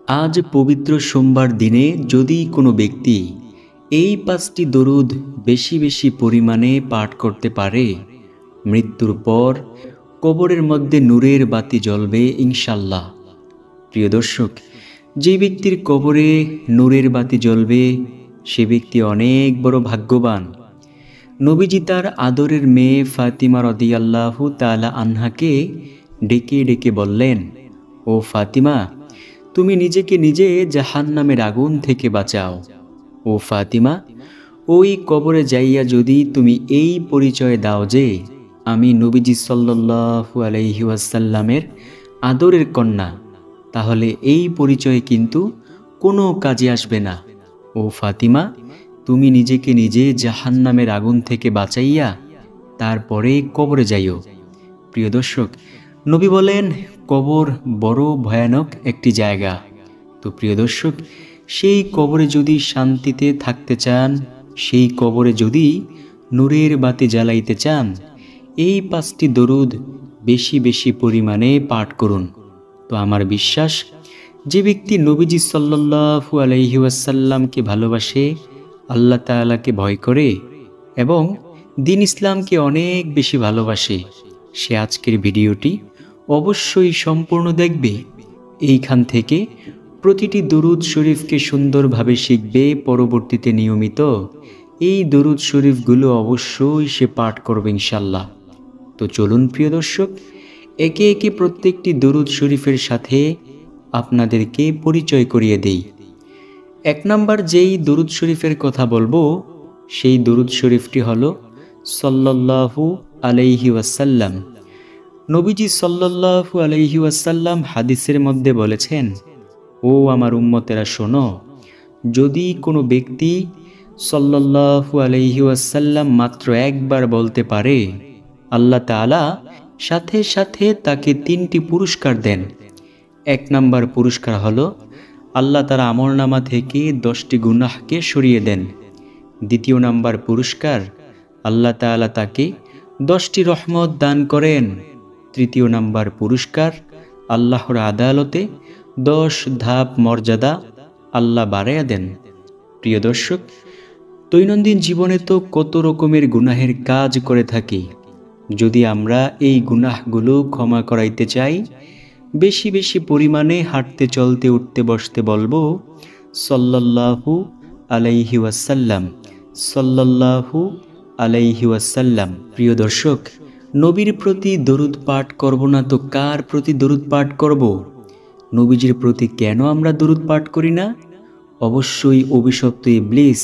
আজ পবিত্র সোমবার দিনে যদি কোনো ব্যক্তি এই 5টি দরুদ বেশি বেশি পরিমাণে পাঠ করতে পারে, মৃত্যুর পর কবরের মধ্যে নূরের বাতি জ্বলবে ইনশাল্লাহ। প্রিয় দর্শক, যে ব্যক্তির কবরে নূরের বাতি জ্বলবে সে ব্যক্তি অনেক বড় ভাগ্যবান। নবীজি তার আদরের মেয়ে ফাতিমা রাদিয়াল্লাহু তাআলা আনহাকে ডেকে ডেকে বললেন, ও ফাতিমা, তুমি নিজেকে নিজে জাহান্নামের আগুন থেকে বাঁচাও। ও ফাতিমা, ওই কবরে যাইয়া যদি তুমি এই পরিচয় দাও যে আমি নবীজি সাল্লাল্লাহু আলাইহি ওয়াসাল্লামের আদরের কন্যা, তাহলে এই পরিচয় কিন্তু কোনো কাজে আসবে না। ও ফাতিমা, তুমি নিজেকে নিজে জাহান্নামের আগুন থেকে বাঁচাইয়া তারপরে কবরে যাইও। প্রিয় দর্শক, নবী বলেন কবর বড় ভয়ানক একটি জায়গা। তো প্রিয় দর্শক, সেই কবরে যদি শান্তিতে থাকতে চান, সেই কবরে যদি নূরের বাতি জ্বালাইতে চান, এই 5টি দরুদ বেশি বেশি পরিমাণে পাঠ করুন। তো আমার বিশ্বাস, যে ব্যক্তি নবীজি সাল্লাল্লাহু আলাইহি ওয়াসাল্লামকে ভালোবাসে, আল্লাহ তাআলাকে ভয় করে এবং দ্বীন ইসলামকে অনেক বেশি ভালোবাসে, সে আজকের ভিডিওটি অবশ্যই সম্পূর্ণ দেখবে। এইখান থেকে প্রতিটি দরুদ শরীফকে সুন্দরভাবে শিখবে, পরবর্তীতে নিয়মিত এই দরুদ শরীফগুলো অবশ্যই সে পাঠ করবে ইনশাল্লাহ। তো চলুন প্রিয় দর্শক, একে একে প্রত্যেকটি দরুদ শরীফের সাথে আপনাদেরকে পরিচয় করিয়ে দেই। 1 নম্বর যেই দরুদ শরীফের কথা বলবো, সেই দরুদ শরীফটি হলো সাল্লাল্লাহু আলাইহি ওয়াসাল্লাম। নবীজি সাল্লাল্লাহু আলাইহি ওয়াসাল্লাম হাদিসের মধ্যে বলেছেন, ও আমার উম্মতেরা শোনো, যদি কোনো ব্যক্তি সাল্লাল্লাহু আলাইহি ওয়াসাল্লাম মাত্র একবার বলতে পারে, আল্লাহ তাআলা সাথে সাথে তাকে 3টি পুরস্কার দেন। 1 নম্বর পুরস্কার হলো আল্লাহ তার আমলনামা থেকে 10টি গুনাহকে সরিয়ে দেন। 2য় নম্বর পুরস্কার, আল্লাহ তাআলা তাকে 10টি রহমত দান করেন। 3য় নম্বর পুরস্কার, আল্লাহর আদালতে 10 ধাপ মর্যাদা আল্লাহ বাড়াইয়া দেন। প্রিয় দর্শক, দৈনন্দিন জীবনে তো কত রকমের গুনাহের কাজ করে থাকি। যদি আমরা এই গুনাহগুলো ক্ষমা করাইতে চাই, বেশি বেশি পরিমাণে হাঁটতে চলতে উঠতে বসতে বলবো সাল্লাল্লাহু আলাইহি ওয়াসাল্লাম, সাল্লাল্লাহু আলাইহি ওয়াসাল্লাম। প্রিয় দর্শক, নবীর প্রতি দরুদ পাঠ করব না তো কার প্রতি দরুদ পাঠ করব? নবীজির প্রতি কেন আমরা দরুদ পাঠ করি না? অবশ্যই অভিশপ্ত ইবলিস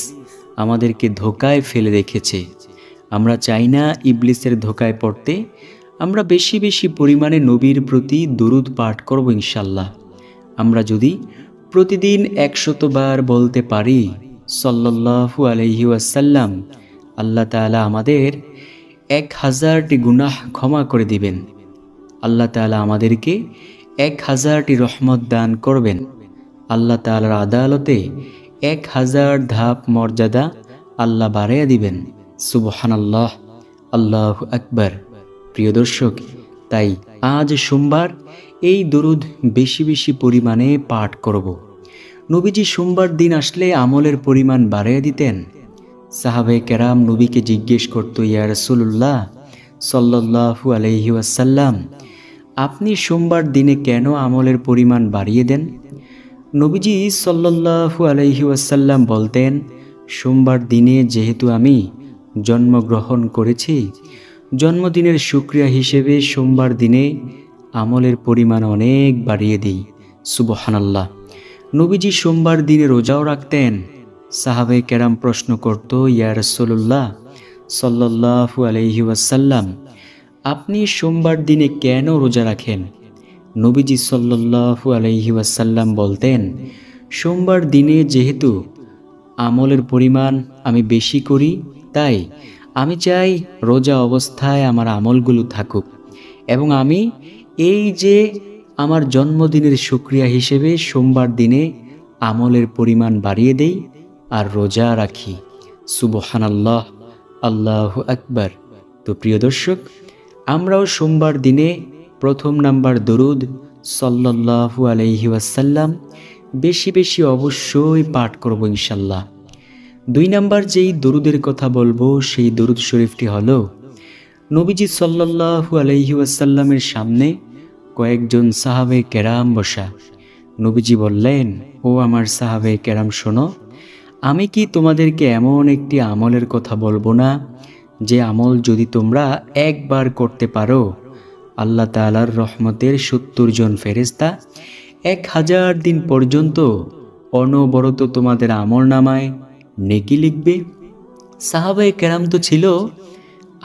আমাদেরকে ধোঁকায় ফেলে রেখেছে। আমরা চাই না ইবলিসের ধোঁকায় পড়তে। আমরা বেশি বেশি পরিমাণে নবীর প্রতি দরুদ পাঠ করব ইনশাল্লাহ। আমরা যদি প্রতিদিন 100 বার বলতে পারি সাল্লাল্লাহু আলাইহি ওয়াসাল্লাম, আল্লাহ তাআলা আমাদের 1000টি গুনাহ ক্ষমা করে দিবেন। আল্লাহ তাআলা আমাদেরকে 1000টি রহমত দান করবেন। আল্লাহ তাআলার আদালতে 1000 ধাপ মর্যাদা আল্লাহ বাড়াইয়া দিবেন। সুবহানাল্লাহ, আল্লাহু আকবার। প্রিয় দর্শক, তাই আজ সোমবার এই দরুদ বেশি বেশি পরিমাণে পাঠ করব। নবীজি সোমবার দিন আসলে আমলের পরিমাণ বাড়াইয়া দিতেন। সাহাবায়ে কেরাম নবীকে জিজ্ঞেস করত, ইয়া রাসূলুল্লাহ সাল্লাল্লাহু আলাইহি ওয়াসাল্লাম, আপনি সোমবার দিনে কেন আমলের পরিমাণ বাড়িয়ে দেন? নবীজি সাল্লাল্লাহু আলাইহি ওয়াসাল্লাম বলতেন, সোমবার দিনে যেহেতু আমি জন্মগ্রহণ করেছি, জন্মদিনের শুকরিয়া হিসেবে সোমবার দিনে আমলের পরিমাণ অনেক বাড়িয়ে দিই। সুবহানাল্লাহ। নবীজি সোমবার দিনে রোজাও রাখতেন। সাহাবায়ে কেরাম প্রশ্ন করত, ইয়া রাসূলুল্লাহ সাল্লাল্লাহু আলাইহি ওয়াসাল্লাম, আপনি সোমবার দিনে কেন রোজা রাখেন? নবীজি সাল্লাল্লাহু আলাইহি ওয়াসাল্লাম বলতেন, সোমবার দিনে যেহেতু আমলের পরিমাণ আমি বেশি করি, তাই আমি চাই রোজা অবস্থায় আমার আমলগুলো থাকুক এবং আমি এই যে আমার জন্মদিনের শুকরিয়া হিসেবে সোমবার দিনে আমলের পরিমাণ বাড়িয়ে দেই আর রোজা রাখি। সুবহানাল্লাহ, আল্লাহু আকবার। তো প্রিয় দর্শক, আমরাও সোমবার দিনে 1 নাম্বার দরুদ সাল্লাল্লাহু আলাইহি ওয়াসাল্লাম বেশি বেশি অবশ্যই পাঠ করব ইনশাল্লাহ। 2 নাম্বার যেই দরুদের কথা বলবো সেই দরুদ শরীফটি হলো, নবীজি সাল্লাল্লাহু আলাইহি ওয়াসাল্লামের সামনে কয়েকজন সাহাবে কেরাম বসা। নবীজি বললেন, ও আমার সাহাবে কেরাম শোনো, আমি কি তোমাদেরকে এমন একটি আমলের কথা বলবো না, যে আমল যদি তোমরা একবার করতে পারো, আল্লাহ তাআলার রহমতের 70 জন ফেরেশতা 1000 দিন পর্যন্ত অনবরত তোমাদের আমল নামায় নেকি লিখবে। সাহাবায়ে কেরাম তো ছিল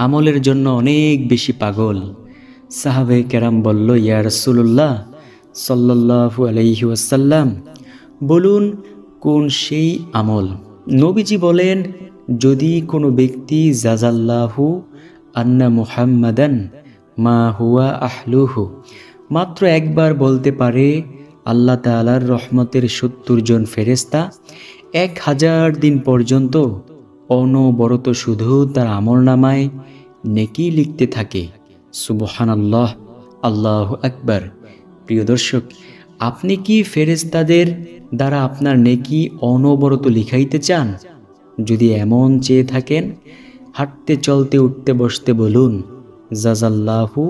আমলের জন্য অনেক বেশি পাগল। সাহাবায়ে কেরাম বলল, ইয়া রাসূলুল্লাহ সাল্লাল্লাহু আলাইহি ওয়াসাল্লাম, বলুন কোন সেই আমল? নবীজি বলেন, যদি কোনো ব্যক্তি জাযাল্লাহু আন্না মুহাম্মাদান মা হুয়া আহলুহু মাত্র একবার বলতে পারে, আল্লাহ তাআলার রহমতের 70 জন ফেরেশতা 1000 দিন পর্যন্ত অনবরত শুধু তার আমলনামায় নেকি লিখতে থাকে। সুবহানাল্লাহ, আল্লাহু আকবার। প্রিয় দর্শক, আপনি কি ফেরেশতাদের দ্বারা আপনার নেকি অনবরত লিখাইতে চান? যদি এমন চেয়ে থাকেন, হাঁটতে চলতে উঠতে বসতে বলুন, জাযাল্লাহু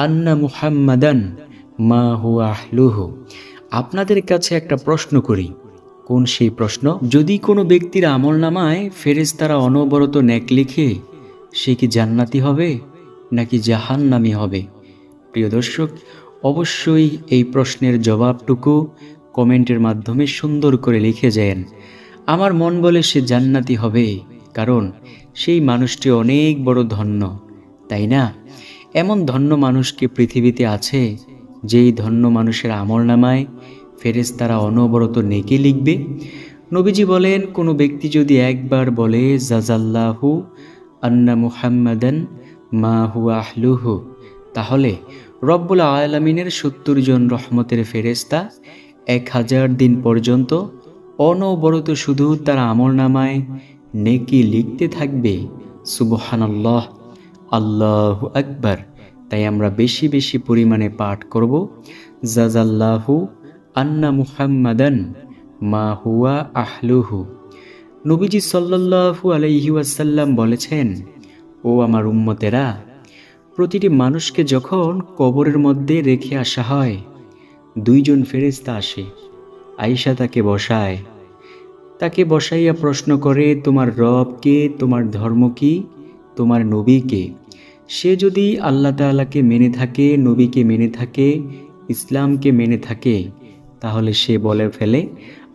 আন্না মুহাম্মাদান মা হুয়া আহলুহু। আপনাদের কাছে একটা প্রশ্ন করি, কোন সেই প্রশ্ন? যদি কোনো ব্যক্তির আমলনামায় ফেরেশতারা অনবরত নেক লিখে, সে কি জান্নাতি হবে নাকি জাহান্নামী হবে? প্রিয় দর্শক, অবশ্যই এই প্রশ্নের জবাবটুকু কমেন্টের মাধ্যমে সুন্দর করে লিখে যান। আমার মন বলে সে জান্নাতি হবে, কারণ সেই মানুষটি অনেক বড় ধন্য, তাই না? এমন ধন্য মানুষ কি পৃথিবীতে আছে, যেই ধন্য মানুষের আমলনামায় ফেরেশতারা অনবরত নেকি লিখবে? নবীজি বলেন, কোনো ব্যক্তি যদি একবার বলে জাযাল্লাহু আন্না মুহাম্মাদান মা হুয়া আহলুহু, তাহলে রব্বুল আলামিনের 70 জন রহমতের ফেরেশতা 1000 দিন পর্যন্ত অনবরত শুধু তার আমলনামায় নেকি লিখতে থাকবে। সুবহানাল্লাহ, আল্লাহু আকবার। তাই আমরা বেশি বেশি পরিমাণে পাঠ করব, জাযাল্লাহু আন্না মুহাম্মাদান মা হুয়া আহলুহু। নবীজি সাল্লাল্লাহু আলাইহি ওয়াসাল্লাম বলেছেন, ও আমার উম্মতেরা, প্রতিটি মানুষকে যখন কবরের মধ্যে রেখে আসা হয়, 2 জন ফেরেশতা আসে, আয়েশা তাকে বসায়। তাকে বসাইয়া প্রশ্ন করে, তোমার রব কে, তোমার ধর্ম কি, তোমার নবী কে? সে যদি আল্লাহ তাআলাকে মেনে থাকে, নবীকে মেনে থাকে, ইসলামকে মেনে থাকে, তাহলে সে বলে ফেলে,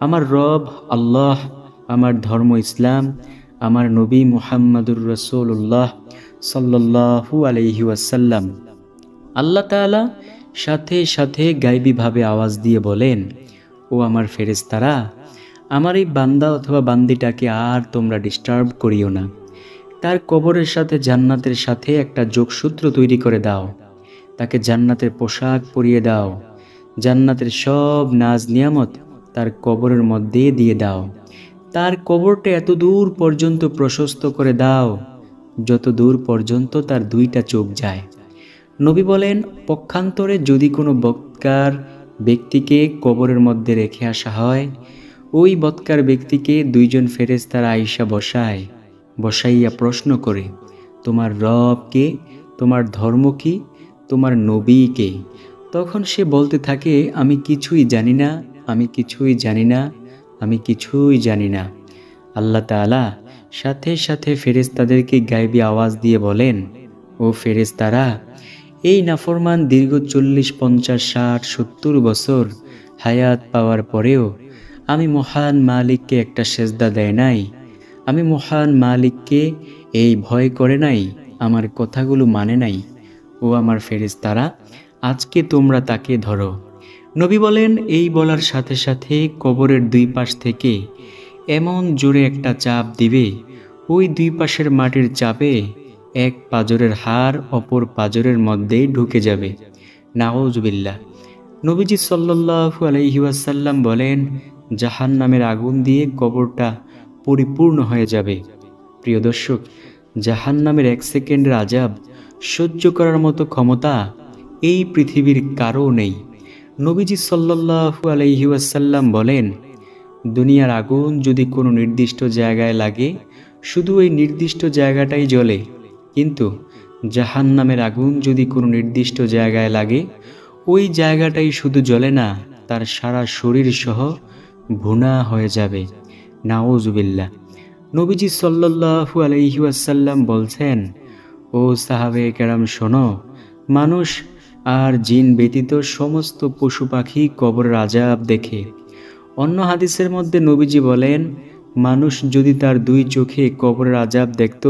আমার রব আল্লাহ, আমার ধর্ম ইসলাম, আমার নবী মুহাম্মাদুর রাসূলুল্লাহ সাল্লাল্লাহু আলাইহি ওয়াসাল্লাম। আল্লাহ তাআলা সাথে সাথে গায়বীভাবে আওয়াজ দিয়ে বলেন, ও আমার ফেরেশতারা, আমার এই বান্দা অথবা বান্দিটাকে আর তোমরা ডিস্টার্ব করিও না। তার কবরের সাথে জান্নাতের সাথে একটা যোগসূত্র তৈরি করে দাও, তাকে জান্নাতের পোশাক পরিয়ে দাও, জান্নাতের সব নাজ নিয়ামত তার কবরের মধ্যে দিয়ে দাও। তার কবরটা এত দূর পর্যন্ত প্রশস্ত করে দাও, যত দূর পর্যন্ত তার 2টা চোখ যায়। নবী বলেন, পক্ষান্তরে যদি কোনো বৎকার ব্যক্তিকে কবরের মধ্যে রেখে আসা হয়, ওই বৎকার ব্যক্তিকে 2 জন ফেরেশতারা আয়েশা বসায়, বসাইয়া প্রশ্ন করে, তোমার রব কে, তোমার ধর্ম কি, তোমার নবী কে? তখন সে বলতে থাকে, আমি কিছুই জানি না, আমি কিছুই জানি না, আমি কিছুই জানি না। আল্লাহ তাআলা সাথে সাথে ফেরেশতাদেরকে গায়বী আওয়াজ দিয়ে বলেন, ও ফেরেশতারা, এই নাফরমান দীর্ঘ 40, 50, 60, 70 বছর হায়াত পাওয়ার পরেও আমি মহান মালিককে একটা সেজদা দেয় নাই, আমি মহান মালিককে এই ভয় করে নাই, আমার কথাগুলো মানে নাই। ও আমার ফেরেশতারা, আজকে তোমরা তাকে ধরো। নবী বলেন, এই বলার সাথে সাথে কবরের 2 পাশ থেকে এমন জোরে একটা চাপ দিবে, ওই 2 পাশের মাটির চাপে এক পাঁজরের হাড় অপর পাঁজরের মধ্যেই ঢুকে যাবে। নাউজুবিল্লাহ। নবীজি সাল্লাল্লাহু আলাইহি ওয়াসাল্লাম বলেন, জাহান্নামের আগুন দিয়ে কবরটা পরিপূর্ণ হয়ে যাবে। প্রিয় দর্শক, জাহান্নামের 1 সেকেন্ডের আযাব সহ্য করার মতো ক্ষমতা এই পৃথিবীর কারও নেই। নবীজি সাল্লাল্লাহু আলাইহি ওয়াসাল্লাম বলেন, দুনিয়ার আগুন যদি কোনো নির্দিষ্ট জায়গায় লাগে শুধু ওই নির্দিষ্ট জায়গাটাই জ্বলে, কিন্তু জাহান্নামের আগুন যদি কোনো নির্দিষ্ট জায়গায় লাগে ওই জায়গাটাই শুধু জ্বলে না, তার সারা শরীর সহ ভুনা হয়ে যাবে। নাউজুবিল্লাহ। নবীজি সাল্লাল্লাহু আলাইহি ওয়াসাল্লাম বলছেন, ও সাহাবে কেরাম শোনো, মানুষ আর জিন ব্যতীত সমস্ত পশু পাখি কবরের আযাব দেখে। অন্য হাদিসের মধ্যে নবীজি বলেন, মানুষ যদি তার দুই চোখে কবরের আযাব দেখত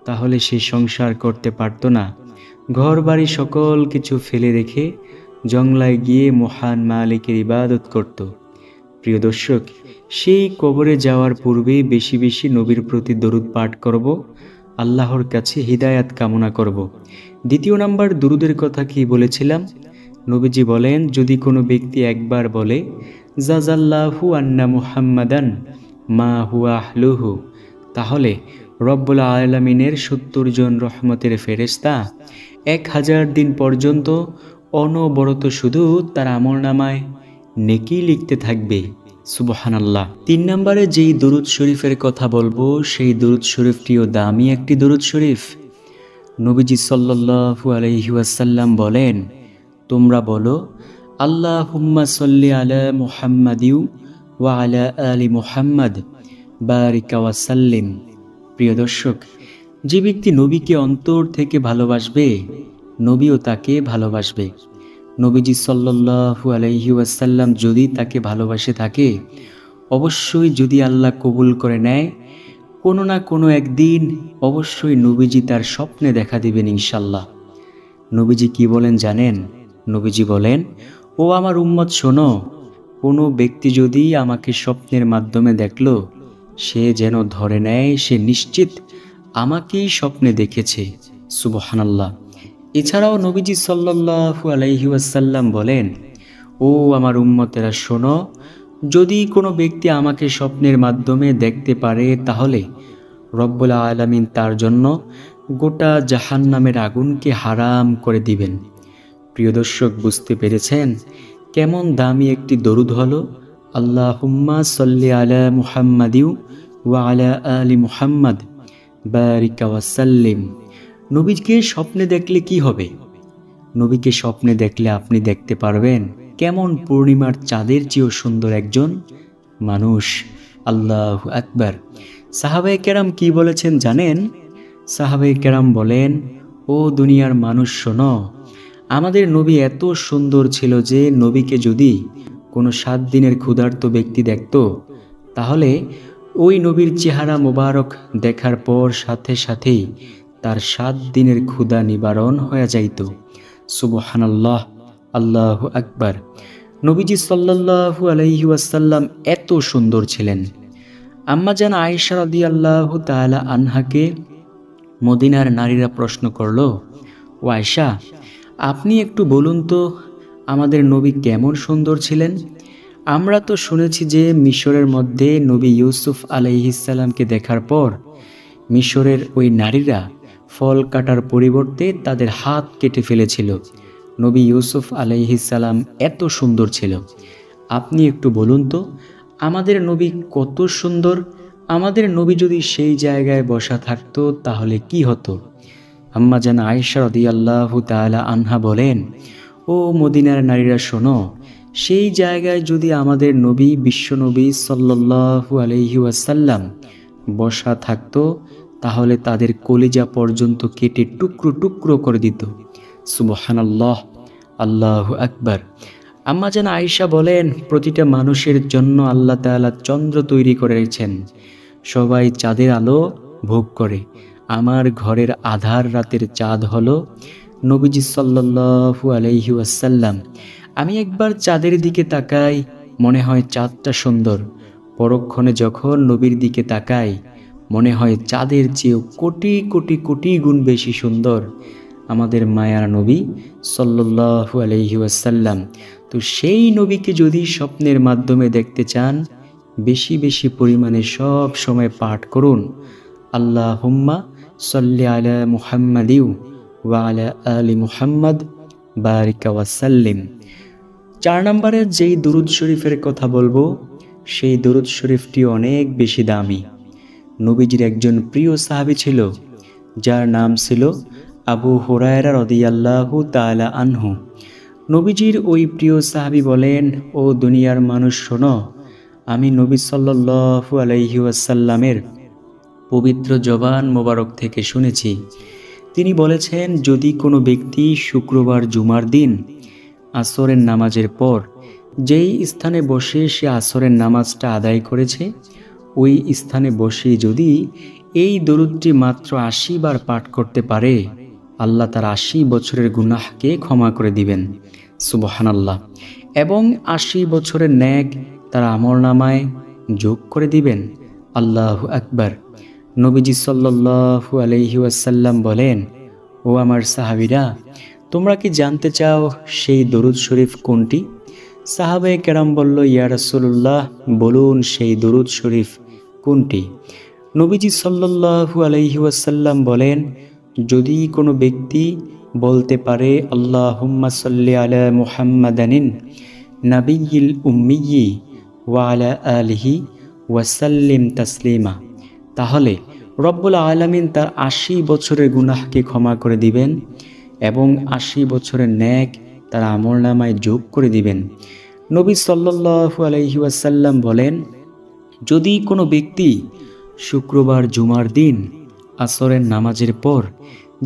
তাহলে সে সংসার করতে পারত না, ঘর বাড়ি সকল কিছু ফেলে রেখে জংলায় গিয়ে মহান মালিকের ইবাদত করত। প্রিয় দর্শক, সেই কবরে যাওয়ার পূর্বে বেশি বেশি নবীর প্রতি দরুদ পাঠ করব, আল্লাহর কাছে হিদায়াত কামনা করব। দ্বিতীয় নাম্বার দুরুদের কথা কি বলেছিলাম? নবীজি বলেন, যদি কোনো ব্যক্তি একবার বলে জাযাল্লাহু আন্না মুহাম্মাদান মা হুয়া আহলুহু, তাহলে রব্বুল আলামিনের ৭০ জন রহমতের ফেরেশতা ১,০০০ দিন পর্যন্ত অনবরত শুধু তার আমলনামায় নেকি লিখতে থাকবে। সুবহানাল্লাহ। ৩ নম্বরে যেই দুরুদ শরীফের কথা বলবো সেই দুরুদ শরীফটিও দামি একটি দুরুদ শরীফ। নবীজি সাল্লাল্লাহু আলাইহি ওয়াসাল্লাম বলেন, তোমরা বলো আল্লাহুম্মা সাল্লি আলা মুহাম্মাদিউ ওয়া আলা আলি মুহাম্মাদ বারিকা ওয়া সাল্লিম। প্রিয় দর্শক, যে ব্যক্তি নবীকে অন্তর থেকে ভালোবাসবে নবীও তাকে ভালোবাসবে। নবীজি সাল্লাল্লাহু আলাইহি ওয়াসাল্লাম যদি তাকে ভালোবাসে থাকে, অবশ্যই যদি আল্লাহ কবুল করে নেয়, কোনো না কোনো একদিন অবশ্যই নবীজি তার স্বপ্নে দেখা দিবেন ইনশাল্লাহ। নবীজি কি বলেন জানেন? নবীজি বলেন, ও আমার উম্মত শোনো, কোনো ব্যক্তি যদি আমাকে স্বপ্নের মাধ্যমে দেখলো, সে যেন ধরে নেয় সে নিশ্চিত আমাকেই স্বপ্নে দেখেছে। সুবহানাল্লাহ। এছাড়াও নবীজি সাল্লাল্লাহু আলাইহি ওয়াসাল্লাম বলেন, ও আমার উম্মতেরা শোনো, যদি কোনো ব্যক্তি আমাকে স্বপ্নের মাধ্যমে দেখতে পারে তাহলে রব্বুল আলামিন তার জন্য গোটা জাহান্নামের আগুনকে হারাম করে দিবেন। প্রিয় দর্শক, বুঝতে পেরেছেন কেমন দামি একটি দরুদ হলো? আল্লাহুম্মা সাল্লি আলা মুহাম্মাদিউ ওয়া আলা আলি মুহাম্মাদ বারিকা ওয়া সাল্লিম। নবীকে স্বপ্নে দেখলে কি হবে? নবীকে স্বপ্নে দেখলে আপনি দেখতে পারবেন কেমন পূর্ণিমার চাঁদের চেয়েও সুন্দর একজন মানুষ। আল্লাহু আকবার। সাহাবায়ে কেরাম কি বলেছেন জানেন? সাহাবায়ে কেরাম বলেন, ও দুনিয়ার মানুষ শোনো, আমাদের নবী এত সুন্দর ছিল যে নবীকে যদি কোনো ৭ দিনের ক্ষুধার্ত ব্যক্তি দেখত, তাহলে ওই নবীর চেহারা মোবারক দেখার পর সাথে সাথেই তার ৭ দিনের ক্ষুধা নিবারণ হয়ে যাইত। সুবহানাল্লাহ। আল্লাহু আকবার। নবীজি সাল্লাল্লাহু আলাইহি ওয়াসাল্লাম এত সুন্দর ছিলেন। আম্মা জান আয়েশা রাদিয়াল্লাহু তাআলা আনহাকে মদিনার নারীরা প্রশ্ন করল, ও আয়েশা, আপনি একটু বলুন তো আমাদের নবী কেমন সুন্দর ছিলেন? আমরা তো শুনেছি যে মিশরের মধ্যে নবী ইউসুফ আলাইহিস সালামকে দেখার পর মিশরের ওই নারীরা ফল কাটার পরিবর্তে তাদের হাত কেটে ফেলেছিল। নবী ইউসুফ আলাইহিস সালাম এত সুন্দর ছিল। আপনি একটু বলুন তো আমাদের নবী কত সুন্দর? আমাদের নবী যদি সেই জায়গায় বসা থাকতো তাহলে কি হতো? আম্মা জান আয়েশা রাদিয়াল্লাহু তাআলা আনহা বলেন, ও মদিনার নারীরা শোনো, সেই জায়গায় যদি আমাদের নবী বিশ্বনবী সাল্লাল্লাহু আলাইহি ওয়াসাল্লাম বসা থাকতো তাহলে তাদের কলিজা পর্যন্ত কেটে টুকরো টুকরো করে দিত। সুবহানাল্লাহ। আল্লাহু আকবার। আম্মা জান আয়েশা বলেন, প্রতিটা মানুষের জন্য আল্লাহ তাআলা চন্দ্র তৈরি করেছেন, সবাই চাঁদের আলো ভোগ করে। আমার ঘরের আধার রাতের চাঁদ হলো নবীজি সাল্লাল্লাহু আলাইহি ওয়াসাল্লাম। আমি একবার চাঁদের দিকে তাকাই, মনে হয় চাঁদটা সুন্দর। পরক্ষণে যখন নবীর দিকে তাকাই, মনে হয় চাঁদের চেয়েও কোটি কোটি কোটি গুণ বেশি সুন্দর আমাদের মায়ার নবী সাল্লাল্লাহু আলাইহি ওয়াসাল্লাম। তো সেই নবীকে যদি স্বপ্নের মাধ্যমে দেখতে চান, বেশি বেশি পরিমাণে সব সময় পাঠ করুন আল্লাহুম্মা সাল্লি আলা মুহাম্মাদিউ ওয়া আলা আলি মুহাম্মাদ বারিকা ওয়া সাল্লিম। 4 নম্বরে যেই দুরুদ শরীফের কথা বলবো সেই দুরুদ শরীফটি অনেক বেশি দামি। নবীজির একজন প্রিয় সাহাবী ছিল যার নাম ছিল আবু হুরায়রা রাদিয়াল্লাহু তাআলা আনহু। নবীজির ওই প্রিয় সাহাবী বলেন, ও দুনিয়ার মানুষ শোনো, আমি নবী সাল্লাল্লাহু আলাইহি ওয়াসাল্লামের পবিত্র জবান মোবারক থেকে শুনেছি, তিনি বলেছেন, যদি কোনো ব্যক্তি শুক্রবার জুমার দিন আসরের নামাজের পর যেই স্থানে বসে সে আসরের নামাজটা আদায় করেছে, ওই স্থানে বসে যদি এই দরুদটি মাত্র 80 বার পাঠ করতে পারে, আল্লাহ তার 80 বছরের গুনাহকে ক্ষমা করে দিবেন। সুবহানাল্লাহ। এবং 80 বছরের নেক তার আমলনামায় যোগ করে দিবেন। আল্লাহু আকবার। নবীজি সাল্লাল্লাহু আলাইহি ওয়াসাল্লাম বলেন, ও আমার সাহাবীরা, তোমরা কি জানতে চাও সেই দরুদ শরীফ কোনটি? সাহাবায়ে কেরাম বলল, ইয়া রাসূলুল্লাহ, বলুন সেই দরুদ শরীফ কোনটি? নবীজি সাল্লাল্লাহু আলাইহি ওয়াসাল্লাম বলেন, যদি কোনো ব্যক্তি বলতে পারে আল্লাহুম্মা সাল্লি আলা মুহাম্মাদানিন নাবিয়্যিল উম্মিয়্যি ওয়া আলা আলিহি ওয়া সাল্লিম তাসলিমা, তাহলে রব্বুল আলামিন তার 80 বছরের গুনাহকে ক্ষমা করে দিবেন এবং 80 বছরের নেক তার আমলনামায় যোগ করে দিবেন। নবী সাল্লাল্লাহু আলাইহি ওয়াসাল্লাম বলেন, যদি কোনো ব্যক্তি শুক্রবার জুমার দিন আসরের নামাজের পর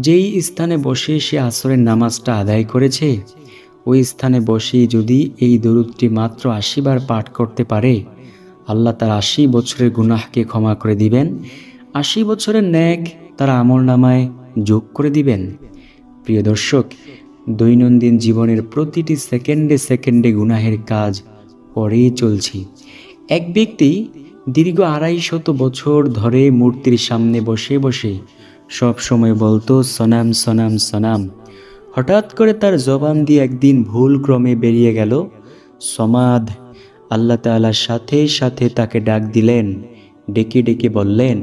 যেই স্থানে বসে সে আসরের নামাজটা আদায় করেছে, ওই স্থানে বসে যদি এই দরুদটি মাত্র 80 বার পাঠ করতে পারে, আল্লাহ তার 80 বছরের গুনাহকে ক্ষমা করে দিবেন, 80 বছরের নেক তার আমলনামায় যোগ করে দিবেন। প্রিয় দর্শক, দৈনন্দিন জীবনের প্রতিটি সেকেন্ডে সেকেন্ডে গুনাহের কাজ করেই চলছি। এক ব্যক্তি দীর্ঘ 250 বছর ধরে মূর্তির সামনে বসে বসে সব সময় বলতো সনাম সনাম সনাম। হঠাৎ করে তার জবান দিয়ে একদিন ভুল ক্রমে বেরিয়ে গেল সমাদ। আল্লাহ তাআলার সাথে সাথে তাকে ডাক দিলেন, ডেকে ডেকে বললেন,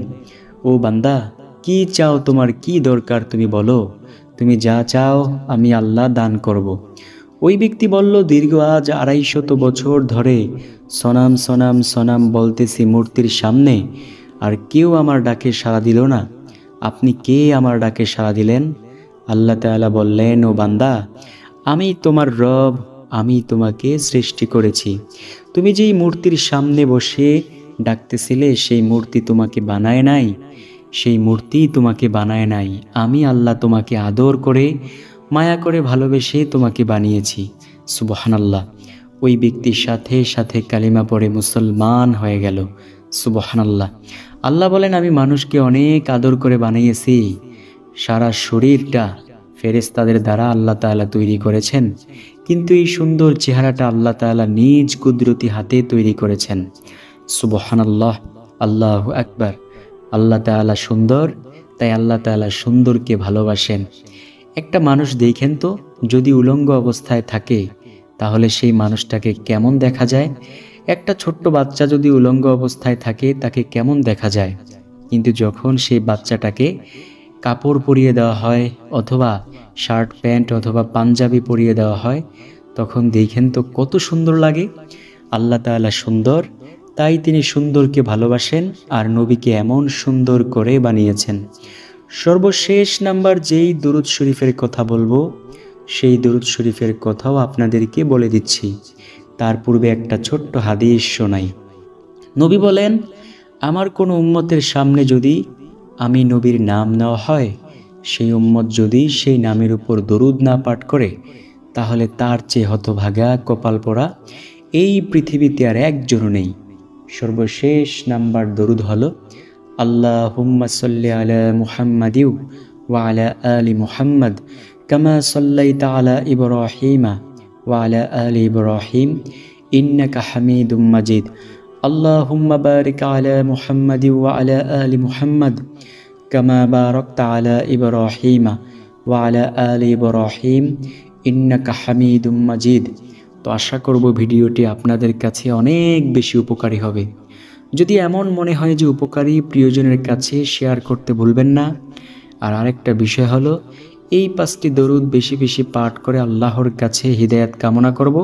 ও বান্দা, কি চাও, তোমার কি দরকার তুমি বলো, তুমি যা চাও আমি আল্লাহ দান করব। ওই ব্যক্তি বলল, দীর্ঘ আজ 250 বছর ধরে সনাম সনাম সনাম বলতেছি মূর্তির সামনে, আর কেউ আমার ডাকে সাড়া দিল না। আপনি কে আমার ডাকে সাড়া দিলেন? আল্লাহ তাআলা বললেন, ও বান্দা, আমি তোমার রব, আমি তোমাকে সৃষ্টি করেছি। তুমি যেই মূর্তির সামনে বসে ডাকতেছিলে সেই মূর্তি তোমাকে বানায় নাই, সেই মূর্তি তোমাকে বানায় নাই। আমি আল্লাহ তোমাকে আদর করে মায়া করে ভালোবেসে তোমাকে বানিয়েছি। সুবহানাল্লাহ। ওই ব্যক্তির সাথে সাথে কালিমা পড়ে মুসলমান হয়ে গেল। সুবহানাল্লাহ। আল্লাহ বলেন, আমি মানুষকে অনেক আদর করে বানিয়েছি। সারা শরীরটা ফেরেশতাদের দ্বারা আল্লাহ তাআলা তৈরি করেছেন, কিন্তু এই সুন্দর চেহারাটা আল্লাহ তাআলা নিজ কুদরতি হাতে তৈরি করেছেন। সুবহানাল্লাহ। আল্লাহু আকবার। আল্লাহ তাআলা সুন্দর, তাই আল্লাহ তাআলা সুন্দরকে ভালোবাসেন। একটা মানুষ দেখেন তো, যদি উলঙ্গ অবস্থায় থাকে তাহলে সেই মানুষটাকে কেমন দেখা যায়? একটা ছোট্ট বাচ্চা যদি উলঙ্গ অবস্থায় থাকে তাকে কেমন দেখা যায়? কিন্তু যখন সেই বাচ্চাটাকে কাপড় পরিয়ে দেওয়া হয় অথবা শার্ট প্যান্ট অথবা পাঞ্জাবি পরিয়ে দেওয়া হয়, তখন দেখেন তো কত সুন্দর লাগে। আল্লাহ তাআলা সুন্দর, তাই তিনি সুন্দরকে ভালোবাসেন আর নবীকে এমন সুন্দর করে বানিয়েছেন। সর্বশেষ নাম্বার যেই দুরুদ শরীফের কথা বলবো সেই দুরুদ শরীফের কথাও আপনাদেরকে বলে দিচ্ছি। তার পূর্বে একটা ছোট্ট হাদিস শোনাই। নবী বলেন, আমার কোনো উম্মতের সামনে যদি আমি নবীর নাম নেওয়া হয়, সেই উম্মত যদি সেই নামের উপর দরুদ না পাঠ করে, তাহলে তার চেয়ে হতভাগা কপাল পোড়া এই পৃথিবীতে আর একজনও নেই। সর্বশেষ নাম্বার দরুদ হলো আল্লাহুম্মা সাল্লি আলা মুহাম্মাদিউ ওয়া আলা আলি মুহাম্মাদ কামা সাল্লাইতা আলা ইব্রাহিমা ওয়া আলা আলি ইব্রাহিম ইন্নাকা হামিদুম মাজিদ। আল্লাহুম্মা বারিক আলা মুহাম্মাদিউ ওয়া আলা আলি মুহাম্মাদ কামা বারাকতা আলা ইব্রাহিমা ওয়া আলা আলি ইব্রাহিম ইন্নাকা হামিদুম মাজিদ। তো আশা করব ভিডিওটি আপনাদের কাছে অনেক বেশি উপকারী হবে। যদি এমন মনে হয় যে উপকারী, প্রিয়জনের কাছে শেয়ার করতে ভুলবেন না। আর আরেকটা বিষয় হলো, এই 5টি দরুদ বেশি বেশি পাঠ করে আল্লাহর কাছে হিদায়াত কামনা করব।